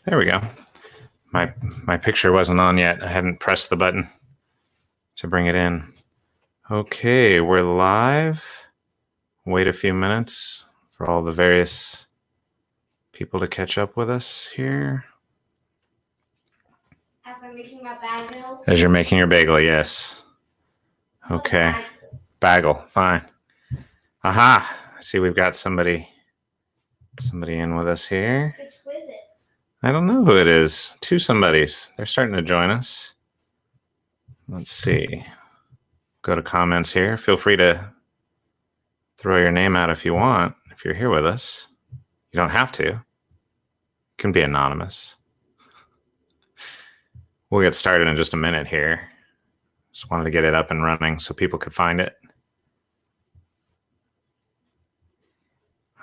There we go. My picture wasn't on yet. I hadn't pressed the button to bring it in. Okay, we're live. Wait a few minutes for all the various people to catch up with us here. As I'm making my bagel. As you're making your bagel, yes. Okay. Bagel, fine. Aha! I see we've got somebody in with us here. Which is it? I don't know who it is. Two somebodies. They're starting to join us. Let's see. Go to comments here. Feel free to throw your name out if you want, if you're here with us. You don't have to. It can be anonymous. We'll get started in just a minute here. Just wanted to get it up and running so people could find it.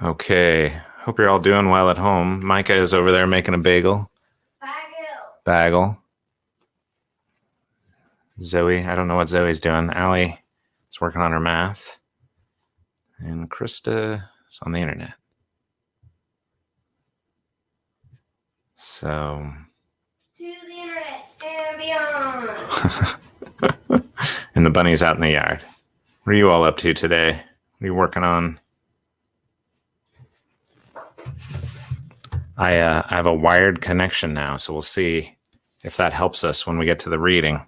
Okay. Hope you're all doing well at home. Micah is over there making a bagel. Bagel. Zoe, I don't know what Zoe's doing. Allie is working on her math. And Krista is on the internet. So. To the internet and beyond. And the bunny's out in the yard. What are you all up to today? What are you working on? I have a wired connection now, so we'll see if that helps us when we get to the reading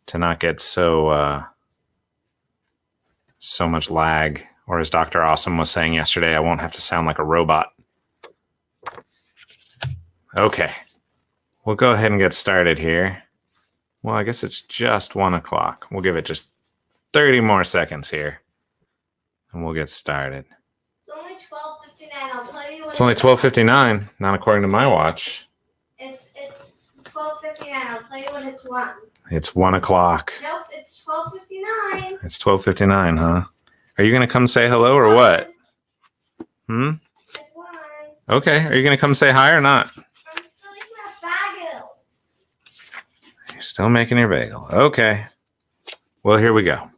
to not get so much lag. Or as Dr. Awesome was saying yesterday, I won't have to sound like a robot. Okay. We'll go ahead and get started here. Well, I guess it's just 1 o'clock. We'll give it just 30 more seconds here. And we'll get started. It's only 12:59. I'll tell you when It's only 12:59, not according to my watch. It's 12:59. I'll tell you when it's 1. It's 1 o'clock. Nope, it's 12:59. It's 12:59, huh? Are you going to come say hello or what? It's 1. Okay. Are you going to come say hi or not? I'm still making my bagel. You're still making your bagel. Okay. Well, here we go.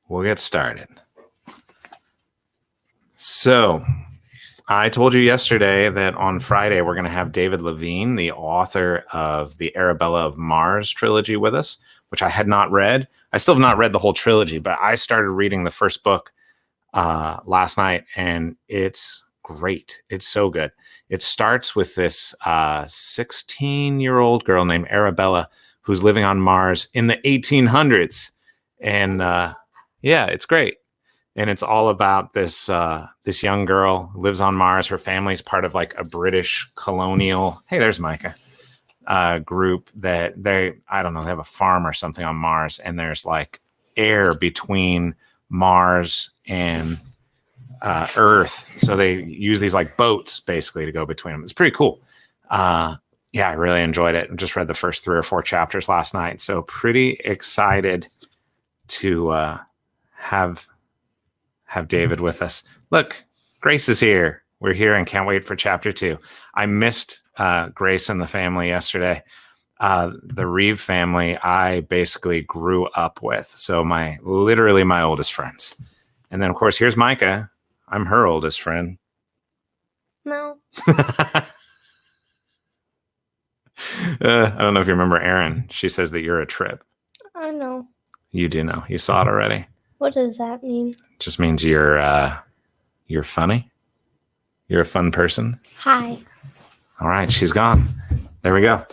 We'll get started. So, I told you yesterday that on Friday we're going to have David Levine, the author of the Arabella of Mars trilogy, with us, which I had not read. I still have not read the whole trilogy, but I started reading the first book last night, and it's great. It's so good. It starts with this 16-year-old girl named Arabella who's living on Mars in the 1800s. And yeah, it's great. And it's all about this young girl who lives on Mars. Her family's part of like a British colonial. Hey, there's Micah. Group that they have a farm or something on Mars, and there's like air between Mars and Earth. So they use these like boats basically to go between them. It's pretty cool. Yeah, I really enjoyed it. I just read the first 3 or 4 chapters last night. So pretty excited to have David with us. Look, Grace is here. We're here and can't wait for chapter 2. I missed Grace and the family yesterday. The Reeve family, I basically grew up with. So literally my oldest friends. And then, of course, here's Micah. I'm her oldest friend. No. I don't know if you remember Erin. She says that you're a trip. I know. You do know. You saw it already. What does that mean? Just means you're funny. You're a fun person. Hi. All right, she's gone. There we go.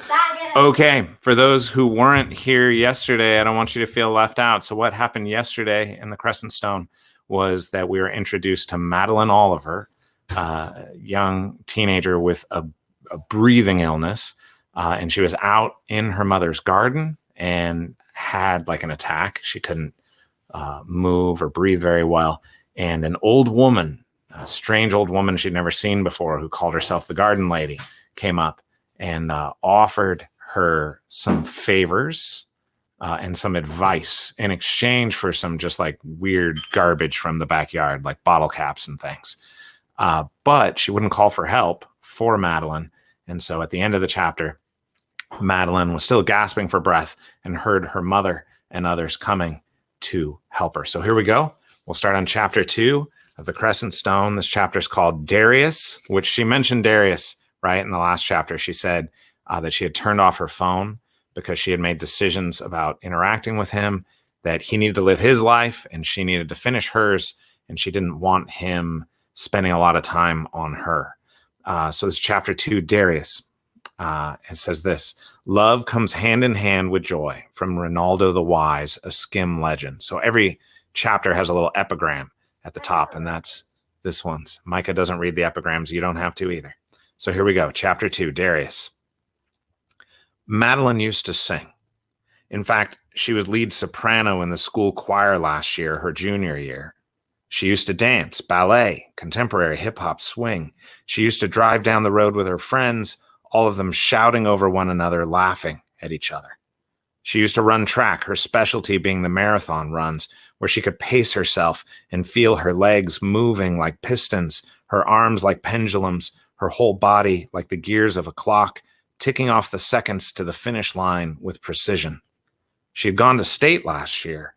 Okay, for those who weren't here yesterday, I don't want you to feel left out. So what happened yesterday in the Crescent Stone was that we were introduced to Madeline Oliver, a young teenager with a breathing illness. And she was out in her mother's garden and had like an attack. She couldn't move or breathe very well. And an old woman, a strange old woman she'd never seen before, who called herself the Garden Lady, came up and offered her some favors and some advice in exchange for some just like weird garbage from the backyard, like bottle caps and things. But she wouldn't call for help for Madeline. And so at the end of the chapter, Madeline was still gasping for breath and heard her mother and others coming to help her. So here we go. We'll start on chapter 2 of the Crescent Stone. This chapter is called Darius, which she mentioned Darius right? In the last chapter, she said that she had turned off her phone because she had made decisions about interacting with him, that he needed to live his life and she needed to finish hers, and she didn't want him spending a lot of time on her. So this is chapter 2, Darius. It says this: love comes hand in hand with joy, from Ronaldo the Wise, a Skim legend. So every chapter has a little epigram at the top, and that's this one's. Micah doesn't read the epigrams. You don't have to either. So here we go. Chapter 2, Darius. Madeline used to sing. In fact, she was lead soprano in the school choir last year, her junior year. She used to dance, ballet, contemporary hip-hop, swing. She used to drive down the road with her friends, all of them shouting over one another, laughing at each other. She used to run track, her specialty being the marathon runs, where she could pace herself and feel her legs moving like pistons, her arms like pendulums, her whole body like the gears of a clock, ticking off the seconds to the finish line with precision. She had gone to state last year.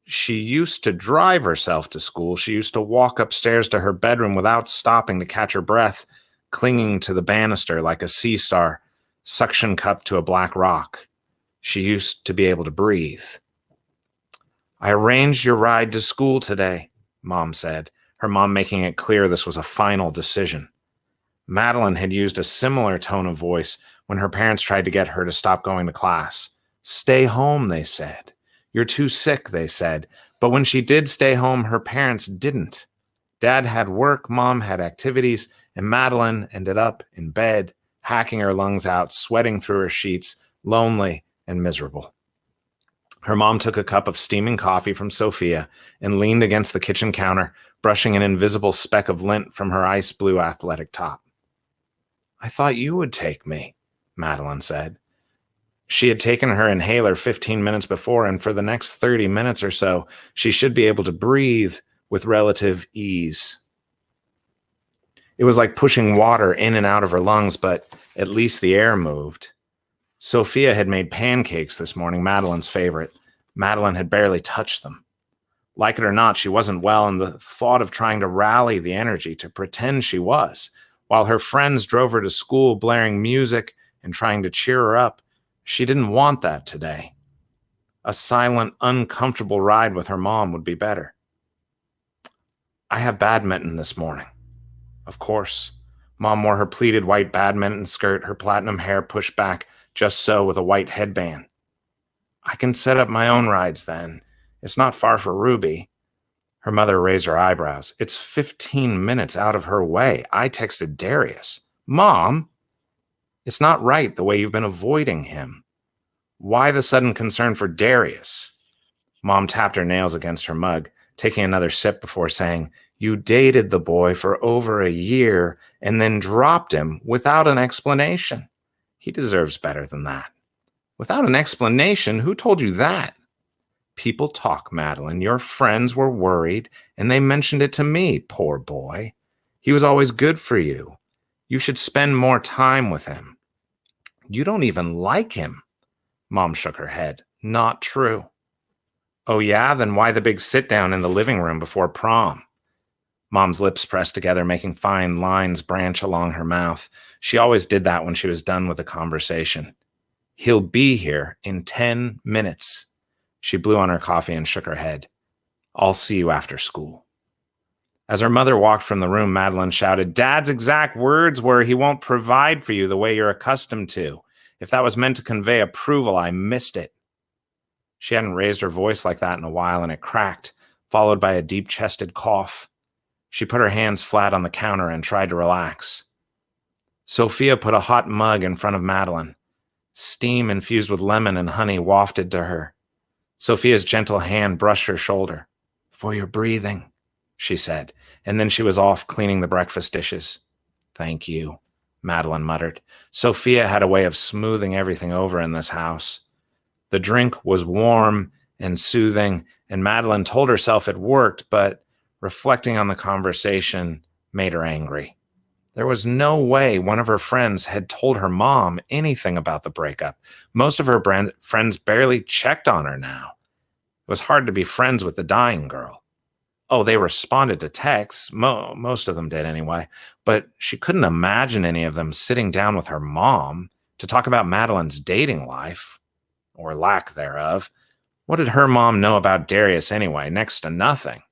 She used to drive herself to school. She used to walk upstairs to her bedroom without stopping to catch her breath, clinging to the banister like a sea star, suction cupped to a black rock. She used to be able to breathe. I arranged your ride to school today, Mom said, her mom making it clear this was a final decision. Madeline had used a similar tone of voice when her parents tried to get her to stop going to class. Stay home, they said. You're too sick, they said. But when she did stay home, her parents didn't. Dad had work, Mom had activities, and Madeline ended up in bed, hacking her lungs out, sweating through her sheets, lonely and miserable. Her mom took a cup of steaming coffee from Sophia and leaned against the kitchen counter, brushing an invisible speck of lint from her ice blue athletic top. I thought you would take me, Madeline said. She had taken her inhaler 15 minutes before, and for the next 30 minutes or so, she should be able to breathe with relative ease. It was like pushing water in and out of her lungs, but at least the air moved. Sophia had made pancakes this morning, Madeline's favorite. Madeline had barely touched them. Like it or not, she wasn't well, and the thought of trying to rally the energy to pretend she was, while her friends drove her to school blaring music and trying to cheer her up, she didn't want that today. A silent, uncomfortable ride with her mom would be better. I have badminton this morning. Of course. Mom wore her pleated white badminton skirt, her platinum hair pushed back just so with a white headband. I can set up my own rides then. It's not far for Ruby. Her mother raised her eyebrows. It's 15 minutes out of her way. I texted Darius. Mom, it's not right the way you've been avoiding him. Why the sudden concern for Darius? Mom tapped her nails against her mug, taking another sip before saying, You dated the boy for over a year and then dropped him without an explanation. He deserves better than that. Without an explanation? Who told you that? People talk, Madeline. Your friends were worried, and they mentioned it to me, poor boy. He was always good for you. You should spend more time with him. You don't even like him. Mom shook her head. Not true. Oh yeah? Then why the big sit-down in the living room before prom? Mom's lips pressed together, making fine lines branch along her mouth. She always did that when she was done with a conversation. He'll be here in 10 minutes. She blew on her coffee and shook her head. I'll see you after school. As her mother walked from the room, Madeline shouted, Dad's exact words were, he won't provide for you the way you're accustomed to. If that was meant to convey approval, I missed it. She hadn't raised her voice like that in a while, and it cracked, followed by a deep-chested cough. She put her hands flat on the counter and tried to relax. Sophia put a hot mug in front of Madeline. Steam infused with lemon and honey wafted to her. Sophia's gentle hand brushed her shoulder. For your breathing, she said, and then she was off cleaning the breakfast dishes. Thank you, Madeline muttered. Sophia had a way of smoothing everything over in this house. The drink was warm and soothing, and Madeline told herself it worked, but reflecting on the conversation made her angry. There was no way one of her friends had told her mom anything about the breakup. Most of her friends barely checked on her now. It was hard to be friends with the dying girl. Oh, they responded to texts. Most of them did anyway. But she couldn't imagine any of them sitting down with her mom to talk about Madeline's dating life, or lack thereof. What did her mom know about Darius anyway? Next to nothing.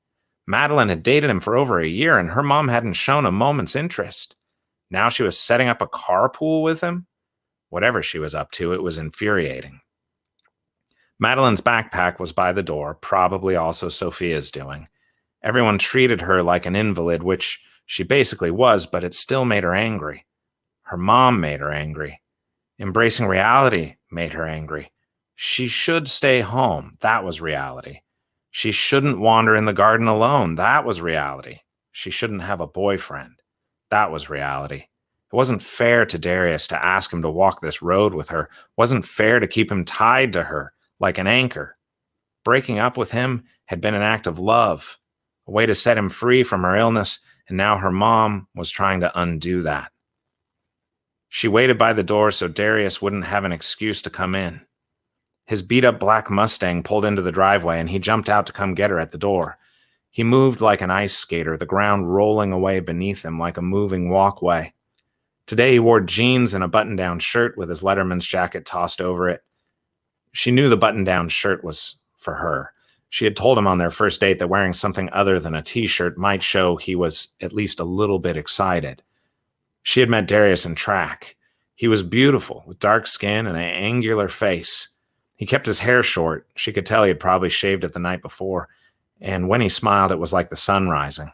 Madeline had dated him for over a year, and her mom hadn't shown a moment's interest. Now she was setting up a carpool with him? Whatever she was up to, it was infuriating. Madeline's backpack was by the door, probably also Sophia's doing. Everyone treated her like an invalid, which she basically was, but it still made her angry. Her mom made her angry. Embracing reality made her angry. She should stay home. That was reality. She shouldn't wander in the garden alone. That was reality. She shouldn't have a boyfriend. That was reality. It wasn't fair to Darius to ask him to walk this road with her. It wasn't fair to keep him tied to her like an anchor. Breaking up with him had been an act of love, a way to set him free from her illness, and now her mom was trying to undo that. She waited by the door so Darius wouldn't have an excuse to come in. His beat-up black Mustang pulled into the driveway, and he jumped out to come get her at the door. He moved like an ice skater, the ground rolling away beneath him like a moving walkway. Today he wore jeans and a button-down shirt with his Letterman's jacket tossed over it. She knew the button-down shirt was for her. She had told him on their first date that wearing something other than a t-shirt might show he was at least a little bit excited. She had met Darius in track. He was beautiful, with dark skin and an angular face. He kept his hair short. She could tell he had probably shaved it the night before, and when he smiled, it was like the sun rising.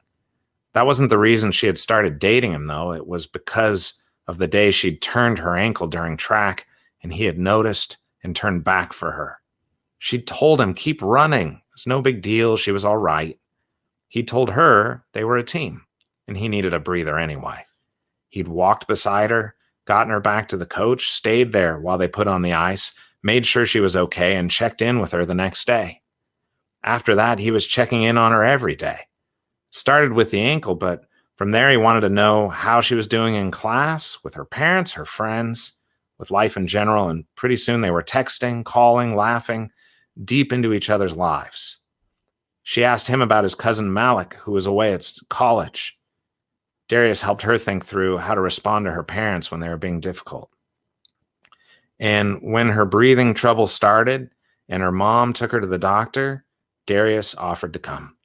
That wasn't the reason she had started dating him, though. It was because of the day she'd turned her ankle during track, and he had noticed and turned back for her. She'd told him, keep running. It was no big deal. She was all right. He told her they were a team, and he needed a breather anyway. He'd walked beside her, gotten her back to the coach, stayed there while they put on the ice, made sure she was okay, and checked in with her the next day. After that, he was checking in on her every day. It started with the ankle, but from there he wanted to know how she was doing in class, with her parents, her friends, with life in general, and pretty soon they were texting, calling, laughing, deep into each other's lives. She asked him about his cousin Malik, who was away at college. Darius helped her think through how to respond to her parents when they were being difficult. And when her breathing trouble started and her mom took her to the doctor, Darius offered to come.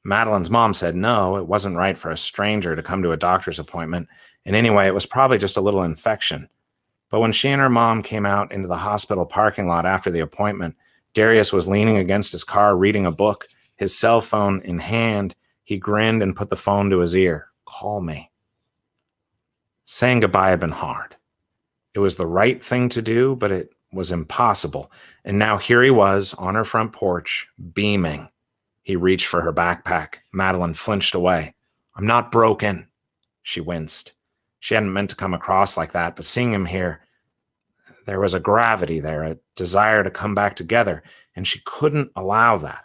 Madeline's mom said no, it wasn't right for a stranger to come to a doctor's appointment, and anyway, it was probably just a little infection. But when she and her mom came out into the hospital parking lot after the appointment, Darius was leaning against his car reading a book, his cell phone in hand. He grinned and put the phone to his ear. Call me. Saying goodbye had been hard. It was the right thing to do, but it was impossible. And now here he was on her front porch, beaming. He reached for her backpack. Madeline flinched away. I'm not broken. She winced. She hadn't meant to come across like that, but seeing him here, there was a gravity there, a desire to come back together, and she couldn't allow that.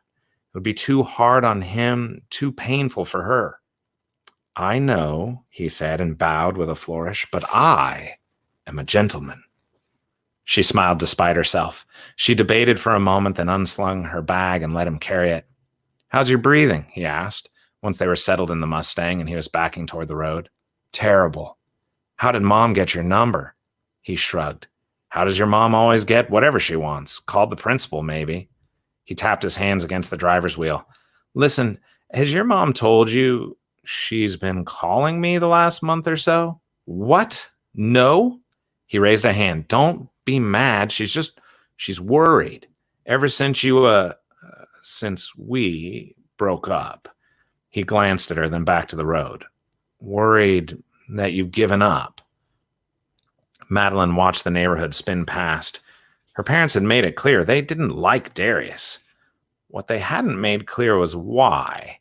It would be too hard on him, too painful for her. I know, he said and bowed with a flourish, but I am a gentleman. She smiled despite herself. She debated for a moment, then unslung her bag and let him carry it. How's your breathing? He asked, once they were settled in the Mustang and he was backing toward the road. Terrible. How did Mom get your number? He shrugged. How does your mom always get whatever she wants? Called the principal, maybe. He tapped his hands against the driver's wheel. Listen, has your mom told you she's been calling me the last month or so? What? No? He raised a hand. Don't be mad. She's worried. Ever since since we broke up. He glanced at her, then back to the road. Worried that you've given up. Madeline watched the neighborhood spin past. Her parents had made it clear they didn't like Darius. What they hadn't made clear was why.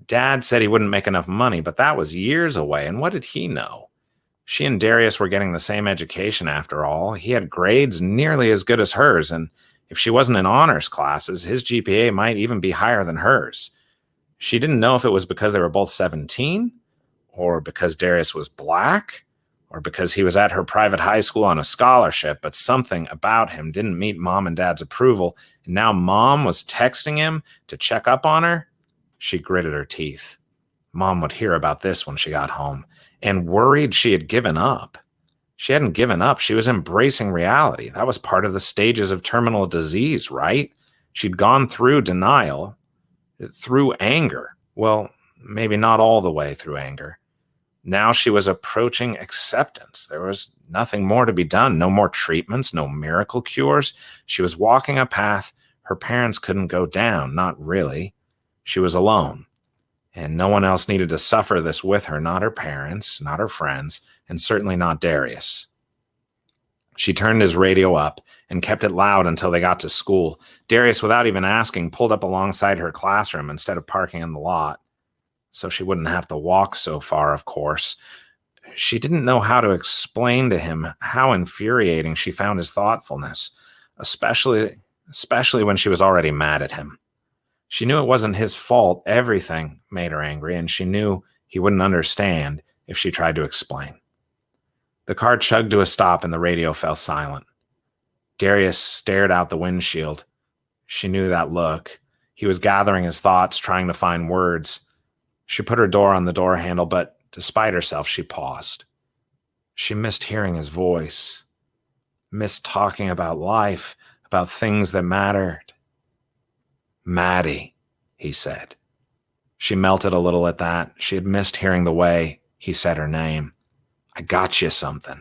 Dad said he wouldn't make enough money, but that was years away, and what did he know? She and Darius were getting the same education after all. He had grades nearly as good as hers, and if she wasn't in honors classes, his GPA might even be higher than hers. She didn't know if it was because they were both 17, or because Darius was black, or because he was at her private high school on a scholarship, but something about him didn't meet Mom and Dad's approval, and now Mom was texting him to check up on her. She gritted her teeth. Mom would hear about this when she got home, and worried she had given up. She hadn't given up. She was embracing reality. That was part of the stages of terminal disease, right? She'd gone through denial, through anger. Well, maybe not all the way through anger. Now she was approaching acceptance. There was nothing more to be done. No more treatments, no miracle cures. She was walking a path her parents couldn't go down. Not really. She was alone. And no one else needed to suffer this with her, not her parents, not her friends, and certainly not Darius. She turned his radio up and kept it loud until they got to school. Darius, without even asking, pulled up alongside her classroom instead of parking in the lot, so she wouldn't have to walk so far, of course. She didn't know how to explain to him how infuriating she found his thoughtfulness, especially when she was already mad at him. She knew it wasn't his fault. Everything made her angry, and she knew he wouldn't understand if she tried to explain. The car chugged to a stop and the radio fell silent. Darius stared out the windshield. She knew that look. He was gathering his thoughts, trying to find words. She put her door on the door handle, but despite herself, she paused. She missed hearing his voice, missed talking about life, about things that mattered. Maddie, he said. She melted a little at that. She had missed hearing the way he said her name. I got you something.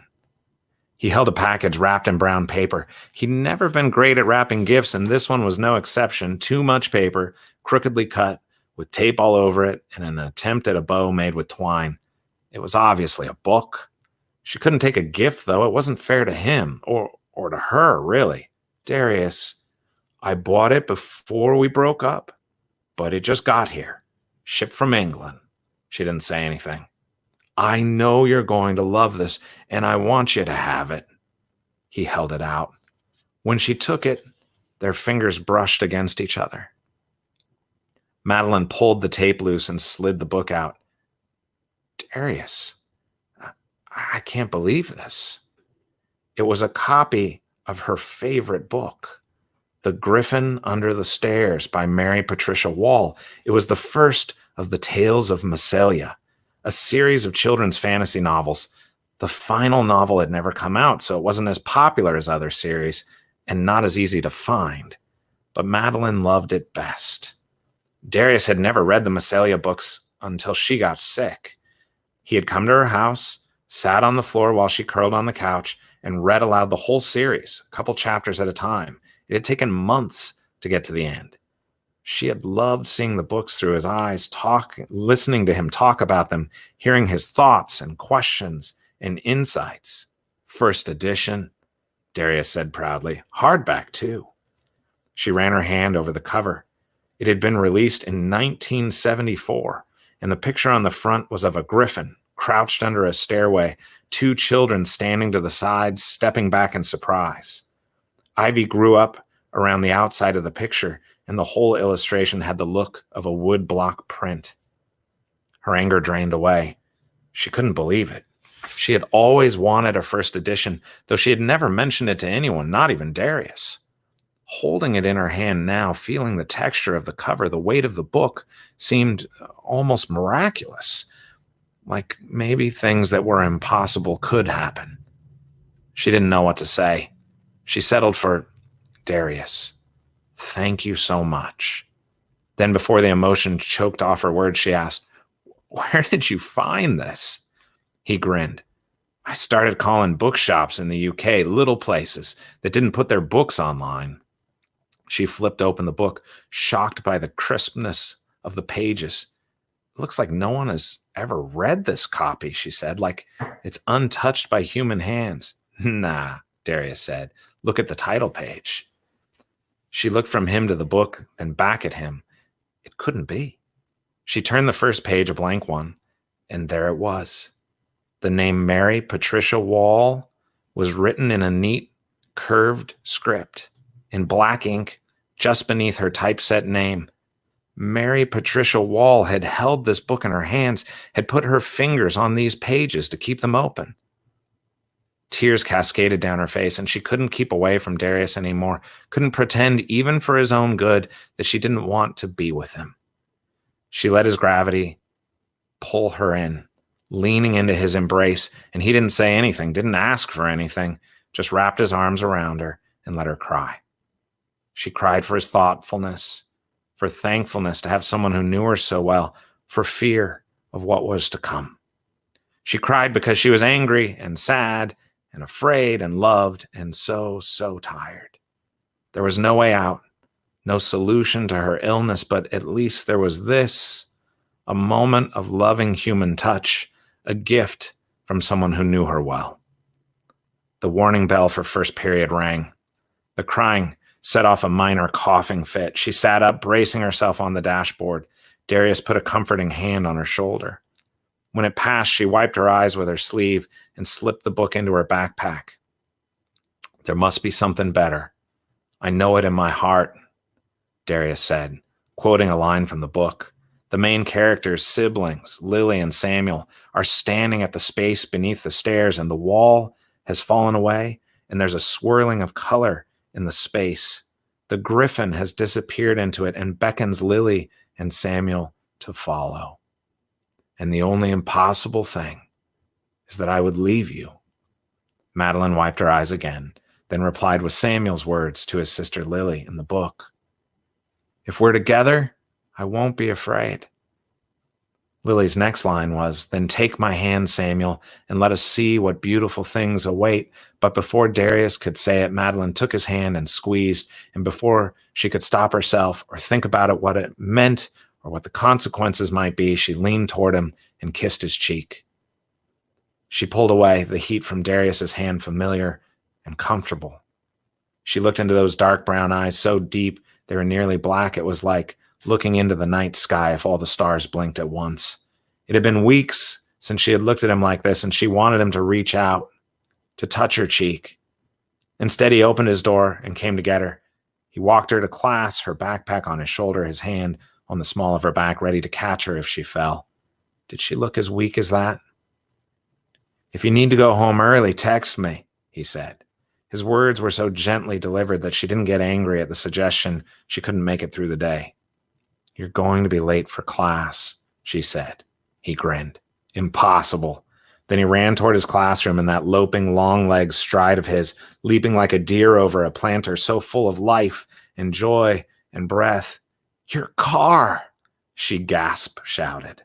He held a package wrapped in brown paper. He'd never been great at wrapping gifts, and this one was no exception. Too much paper, crookedly cut, with tape all over it, and an attempt at a bow made with twine. It was obviously a book. She couldn't take a gift, though. It wasn't fair to him, or to her, really. Darius, I bought it before we broke up, but it just got here. Shipped from England. She didn't say anything. I know you're going to love this, and I want you to have it. He held it out. When she took it, their fingers brushed against each other. Madeline pulled the tape loose and slid the book out. Darius, I can't believe this. It was a copy of her favorite book, The Griffin Under the Stairs by Mary Patricia Wall. It was the first of the Tales of Massalia, a series of children's fantasy novels. The final novel had never come out, so it wasn't as popular as other series and not as easy to find. But Madeline loved it best. Darius had never read the Massalia books until she got sick. He had come to her house, sat on the floor while she curled on the couch, and read aloud the whole series, a couple chapters at a time. It had taken months to get to the end. She had loved seeing the books through his eyes, listening to him talk about them, hearing his thoughts and questions and insights. First edition, Darius said proudly. Hardback, too. She ran her hand over the cover. It had been released in 1974, and the picture on the front was of a griffin crouched under a stairway, two children standing to the sides, stepping back in surprise. Ivy grew up around the outside of the picture, and the whole illustration had the look of a wood block print. Her anger drained away. She couldn't believe it. She had always wanted a first edition, though she had never mentioned it to anyone, not even Darius. Holding it in her hand now, feeling the texture of the cover, the weight of the book, seemed almost miraculous, like maybe things that were impossible could happen. She didn't know what to say. She settled for, Darius, thank you so much. Then before the emotion choked off her words, she asked, where did you find this? He grinned. I started calling bookshops in the UK, little places that didn't put their books online. She flipped open the book, shocked by the crispness of the pages. It looks like no one has ever read this copy, she said, like it's untouched by human hands. Nah, Darius said. Look at the title page. She looked from him to the book, then back at him. It couldn't be. She turned the first page, a blank one, and there it was. The name Mary Patricia Wall was written in a neat, curved script, in black ink, just beneath her typeset name. Mary Patricia Wall had held this book in her hands, had put her fingers on these pages to keep them open. Tears cascaded down her face, and she couldn't keep away from Darius anymore, couldn't pretend, even for his own good, that she didn't want to be with him. She let his gravity pull her in, leaning into his embrace, and he didn't say anything, didn't ask for anything, just wrapped his arms around her and let her cry. She cried for his thoughtfulness, for thankfulness to have someone who knew her so well, for fear of what was to come. She cried because she was angry and sad and afraid and loved and so tired. There was no way out, no solution to her illness, but at least there was this, a moment of loving human touch, a gift from someone who knew her well. The warning bell for first period rang. The crying set off a minor coughing fit. She sat up, bracing herself on the dashboard. Darius put a comforting hand on her shoulder. When it passed, she wiped her eyes with her sleeve and slipped the book into her backpack. There must be something better. I know it in my heart, Darius said, quoting a line from the book. The main characters, siblings, Lily and Samuel, are standing at the space beneath the stairs, and the wall has fallen away, and there's a swirling of color in the space. The griffin has disappeared into it and beckons Lily and Samuel to follow. And the only impossible thing is that I would leave you. Madeline wiped her eyes again, then replied with Samuel's words to his sister Lily in the book. If we're together, I won't be afraid. Lily's next line was, then take my hand, Samuel, and let us see what beautiful things await. But before Darius could say it, Madeline took his hand and squeezed, and before she could stop herself or think about it, what it meant or what the consequences might be, she leaned toward him and kissed his cheek. She pulled away, the heat from Darius's hand familiar and comfortable. She looked into those dark brown eyes so deep they were nearly black. It was like looking into the night sky if all the stars blinked at once. It had been weeks since she had looked at him like this, and she wanted him to reach out, to touch her cheek. Instead, he opened his door and came to get her. He walked her to class, her backpack on his shoulder, his hand on the small of her back, ready to catch her if she fell. Did she look as weak as that? If you need to go home early, text me, he said. His words were so gently delivered that she didn't get angry at the suggestion she couldn't make it through the day. You're going to be late for class, she said. He grinned. Impossible. Then he ran toward his classroom in that loping, long-legged stride of his, leaping like a deer over a planter so full of life and joy and breath. Your car, she gasped, shouted.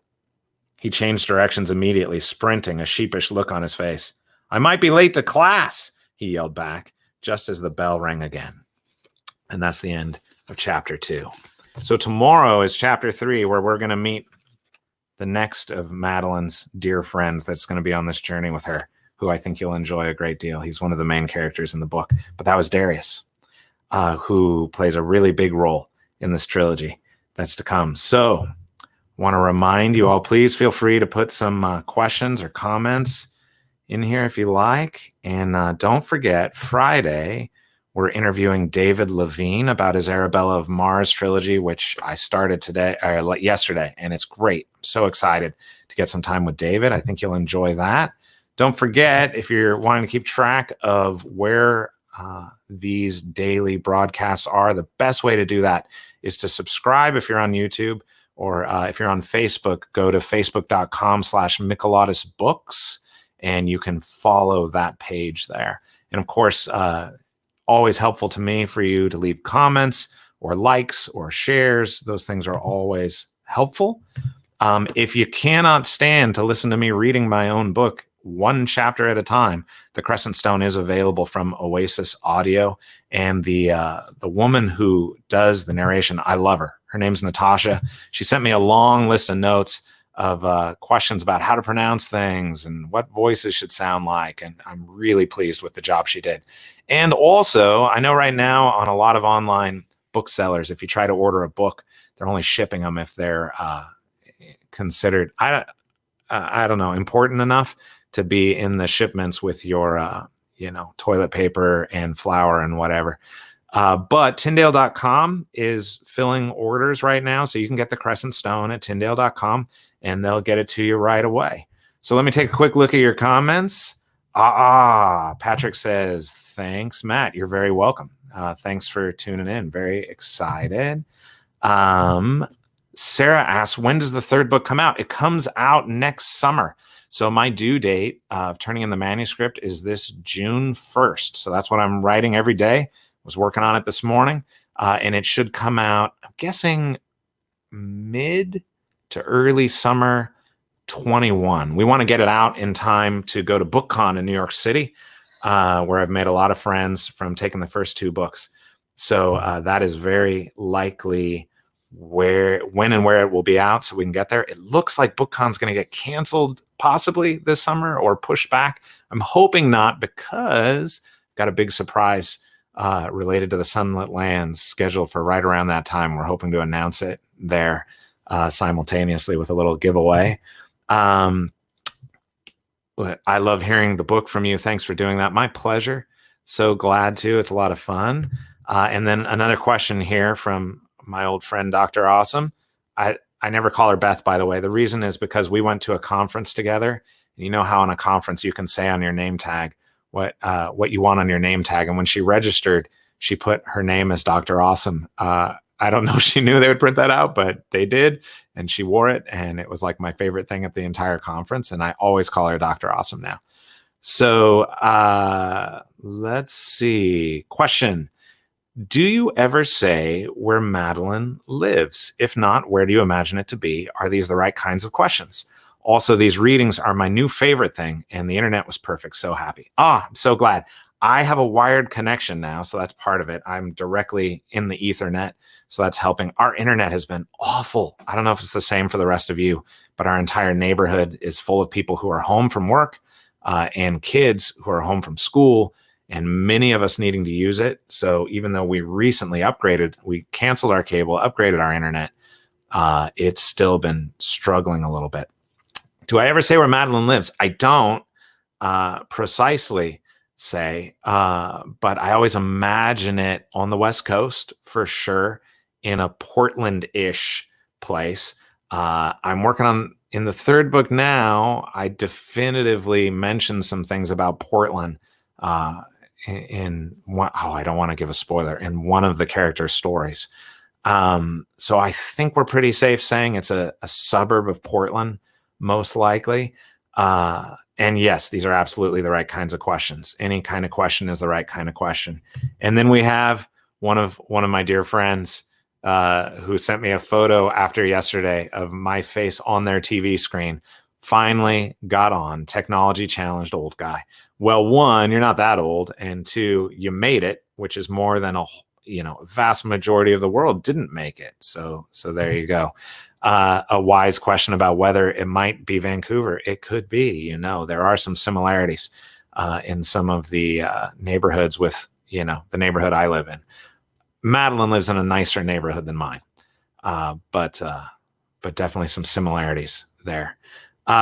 He changed directions immediately, sprinting, a sheepish look on his face. I might be late to class, he yelled back, just as the bell rang again. And that's the end of chapter 2. So tomorrow is chapter 3, where we're going to meet the next of Madeline's dear friends that's going to be on this journey with her, who I think you'll enjoy a great deal. He's one of the main characters in the book. But that was Darius, who plays a really big role in this trilogy that's to come. So I want to remind you all, please feel free to put some questions or comments in here if you like. And don't forget, Friday, we're interviewing David Levine about his Arabella of Mars trilogy, which I started yesterday, and it's great. I'm so excited to get some time with David. I think you'll enjoy that. Don't forget, if you're wanting to keep track of where these daily broadcasts are, the best way to do that is to subscribe if you're on YouTube, or if you're on Facebook, go to facebook.com/Michelatusbooks, and you can follow that page there. And of course, always helpful to me for you to leave comments or likes or shares. Those things are always helpful. If you cannot stand to listen to me reading my own book, one chapter at a time, The Crescent Stone is available from Oasis Audio. And the woman who does the narration, I love her. Her name's Natasha. She sent me a long list of notes of questions about how to pronounce things and what voices should sound like. And I'm really pleased with the job she did. And also, I know right now on a lot of online booksellers, if you try to order a book, they're only shipping them if they're considered, I don't know, important enough to be in the shipments with your, toilet paper and flour and whatever. But Tyndale.com is filling orders right now. So you can get the Crescent Stone at Tyndale.com and they'll get it to you right away. So let me take a quick look at your comments. Patrick says, thanks, Matt. You're very welcome. Thanks for tuning in. Very excited. Sarah asks, when does the third book come out? It comes out next summer. So my due date of turning in the manuscript is this June 1st. So that's what I'm writing every day. Was working on it this morning. And it should come out, I'm guessing, mid to early summer 21. We want to get it out in time to go to BookCon in New York City, where I've made a lot of friends from taking the first two books. So that is very likely when and where it will be out, so we can get there. It looks like BookCon's going to get canceled possibly this summer or pushed back. I'm hoping not, because I've got a big surprise related to the Sunlit Lands scheduled for right around that time. We're hoping to announce it there simultaneously with a little giveaway. I love hearing the book from you. Thanks for doing that. My pleasure. So glad to. It's a lot of fun. And then another question here from my old friend, Dr. Awesome. I never call her Beth, by the way. The reason is because we went to a conference together. You know how on a conference you can say on your name tag what you want on your name tag. And when she registered, she put her name as Dr. Awesome. I don't know if she knew they would print that out, but they did. And she wore it. And it was like my favorite thing at the entire conference. And I always call her Dr. Awesome now. So let's see. Question. Do you ever say where Madeline lives? If not, where do you imagine it to be? Are these the right kinds of questions? Also, these readings are my new favorite thing, and the internet was perfect. So happy. I'm so glad. I have a wired connection now, so that's part of it. I'm directly in the Ethernet, so that's helping. Our internet has been awful. I don't know if it's the same for the rest of you, but our entire neighborhood is full of people who are home from work and kids who are home from school, and many of us needing to use it. So even though we recently upgraded, we canceled our cable, upgraded our internet, it's still been struggling a little bit. Do I ever say where Madeline lives? I don't precisely say, but I always imagine it on the West Coast for sure, in a Portland-ish place. I'm working on, in the third book now, I definitively mentioned some things about Portland in one, I don't want to give a spoiler, in one of the characters' stories. So I think we're pretty safe saying it's a suburb of Portland, most likely. And yes, these are absolutely the right kinds of questions. Any kind of question is the right kind of question. And then we have one of my dear friends who sent me a photo after yesterday of my face on their TV screen. Finally got on. Technology challenged old guy. Well, one, you're not that old, and two, you made it, which is more than a vast majority of the world didn't make it. So there you go. A wise question about whether it might be Vancouver. It could be. There are some similarities in some of the neighborhoods with the neighborhood I live in. Madeline lives in a nicer neighborhood than mine, but definitely some similarities there.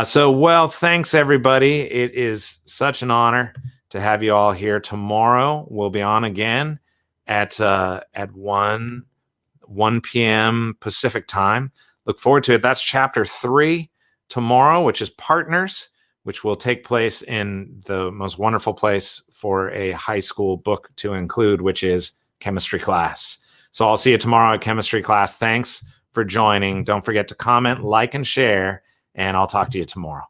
So thanks everybody. It is such an honor to have you all here. Tomorrow we'll be on again at 1 p.m. Pacific time. Look forward to it. That's chapter 3 tomorrow, which is Partners, which will take place in the most wonderful place for a high school book to include, which is chemistry class. So I'll see you tomorrow at chemistry class. Thanks for joining. Don't forget to comment, like, and share, and I'll talk to you tomorrow.